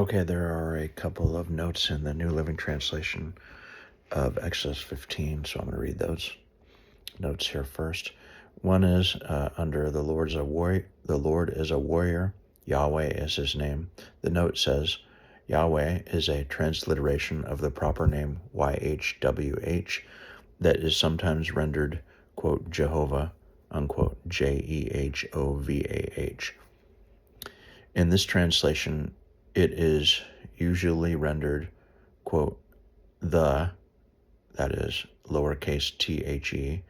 Okay, there are a couple of notes in the New Living Translation of Exodus 15, so I'm going to read those notes here first. One is under the Lord is a warrior. Yahweh is his name. The note says Yahweh is a transliteration of the proper name YHWH that is sometimes rendered, quote, Jehovah, unquote, JEHOVAH. In this translation, it is usually rendered, quote, the, that is lowercase the,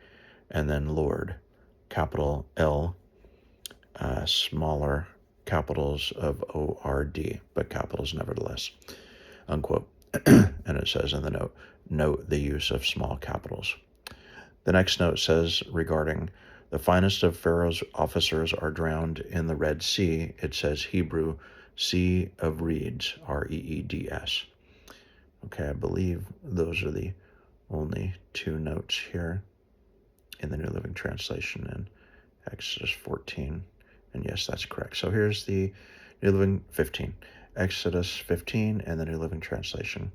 and then Lord, capital L, smaller capitals of ORD, but capitals nevertheless, unquote. And it says in the note the use of small capitals. The next note says regarding the finest of Pharaoh's officers are drowned in the Red Sea. It says Hebrew, Sea of Reeds, REEDS. Okay, I believe those are the only two notes here in the New Living Translation in Exodus 14. And yes, that's correct. So here's the New Living 15. Exodus 15 and the New Living Translation.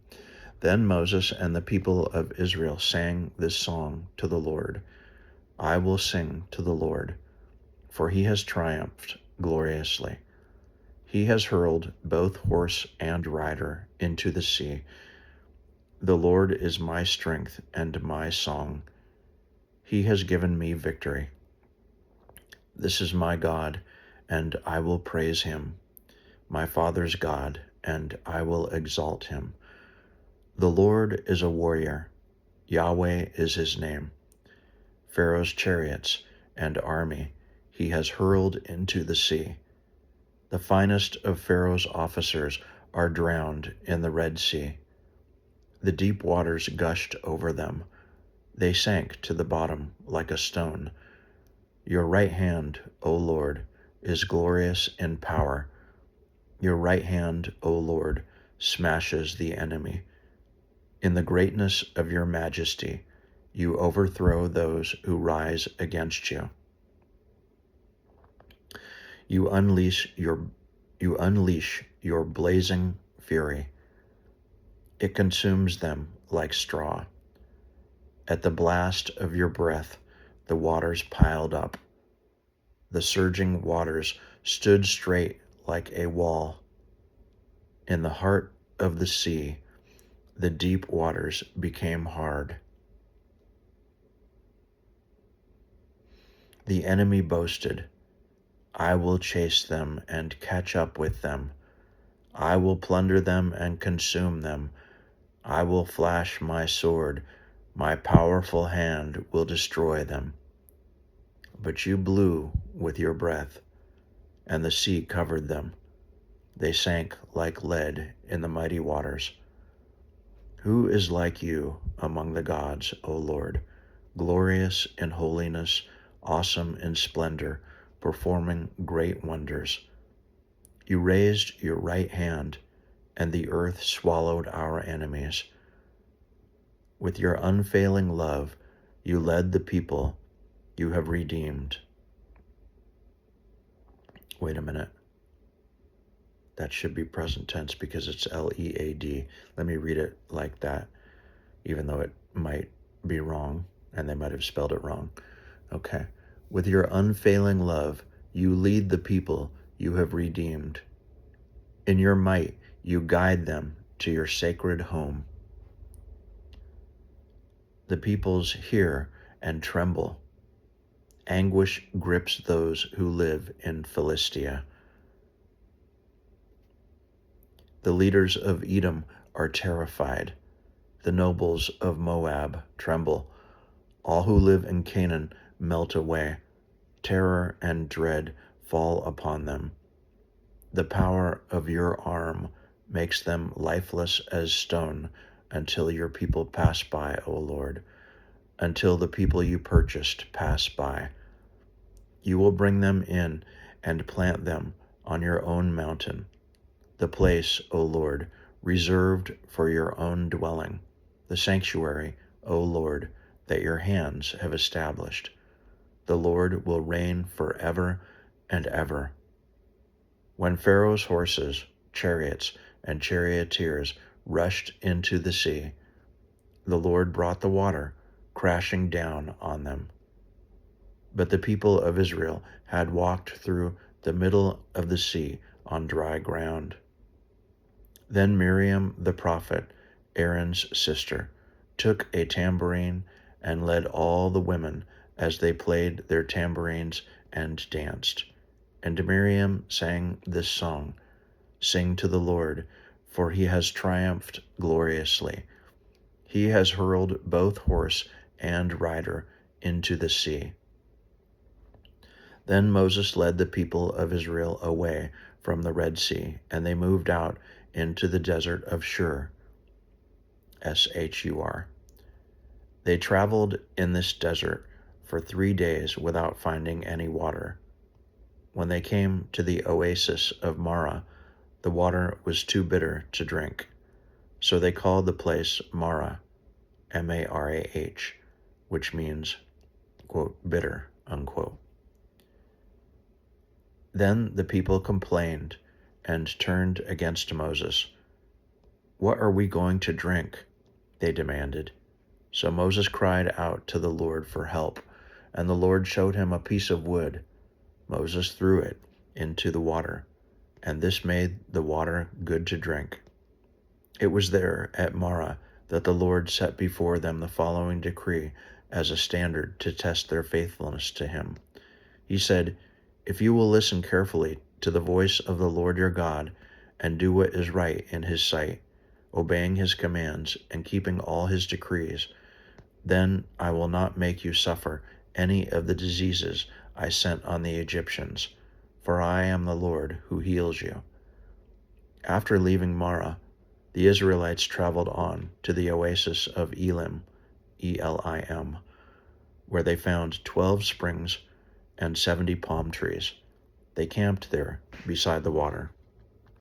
Then Moses and the people of Israel sang this song to the Lord. I will sing to the Lord, for he has triumphed gloriously. He has hurled both horse and rider into the sea. The Lord is my strength and my song. He has given me victory. This is my God, and I will praise him, my father's God, and I will exalt him. The Lord is a warrior. Yahweh is his name. Pharaoh's chariots and army he has hurled into the sea. The finest of Pharaoh's officers are drowned in the Red Sea. The deep waters gushed over them. They sank to the bottom like a stone. Your right hand, O Lord, is glorious in power. Your right hand, O Lord, smashes the enemy. In the greatness of your majesty, you overthrow those who rise against you. You unleash your blazing fury. It consumes them like straw. At the blast of your breath, the waters piled up. The surging waters stood straight like a wall. In the heart of the sea, the deep waters became hard. The enemy boasted, I will chase them and catch up with them. I will plunder them and consume them. I will flash my sword. My powerful hand will destroy them. But you blew with your breath, and the sea covered them. They sank like lead in the mighty waters. Who is like you among the gods, O Lord, glorious in holiness, awesome in splendor, performing great wonders? You raised your right hand, and the earth swallowed our enemies. With your unfailing love, you led the people you have redeemed. Wait a minute. That should be present tense because it's Lead. Let me read it like that, even though it might be wrong, and they might have spelled it wrong. Okay. With your unfailing love, you lead the people you have redeemed. In your might, you guide them to your sacred home. The peoples hear and tremble. Anguish grips those who live in Philistia. The leaders of Edom are terrified. The nobles of Moab tremble. All who live in Canaan melt away. Terror and dread fall upon them. The power of your arm makes them lifeless as stone until your people pass by, O Lord, until the people you purchased pass by. You will bring them in and plant them on your own mountain, the place, O Lord, reserved for your own dwelling, the sanctuary, O Lord, that your hands have established. The Lord will reign forever and ever. When Pharaoh's horses, chariots, and charioteers rushed into the sea. The Lord brought the water crashing down on them. But the people of Israel had walked through the middle of the sea on dry ground. Then Miriam the prophet, Aaron's sister, took a tambourine and led all the women as they played their tambourines and danced. And Miriam sang this song, "Sing to the Lord, for he has triumphed gloriously. He has hurled both horse and rider into the sea." Then Moses led the people of Israel away from the Red Sea, and they moved out into the desert of Shur, Shur. They traveled in this desert for 3 days without finding any water. When they came to the oasis of Marah, the water was too bitter to drink. So they called the place Marah, Marah, which means, quote, bitter, unquote. Then the people complained and turned against Moses. "What are we going to drink?" they demanded. So Moses cried out to the Lord for help, and the Lord showed him a piece of wood. Moses threw it into the water, and this made the water good to drink. It was there at Marah that the Lord set before them the following decree as a standard to test their faithfulness to him. He said, "If you will listen carefully to the voice of the Lord your God and do what is right in his sight, obeying his commands and keeping all his decrees, then I will not make you suffer any of the diseases I sent on the Egyptians, for I am the Lord who heals you." After leaving Marah, the Israelites traveled on to the oasis of Elim, Elim, where they found 12 springs and 70 palm trees. They camped there beside the water.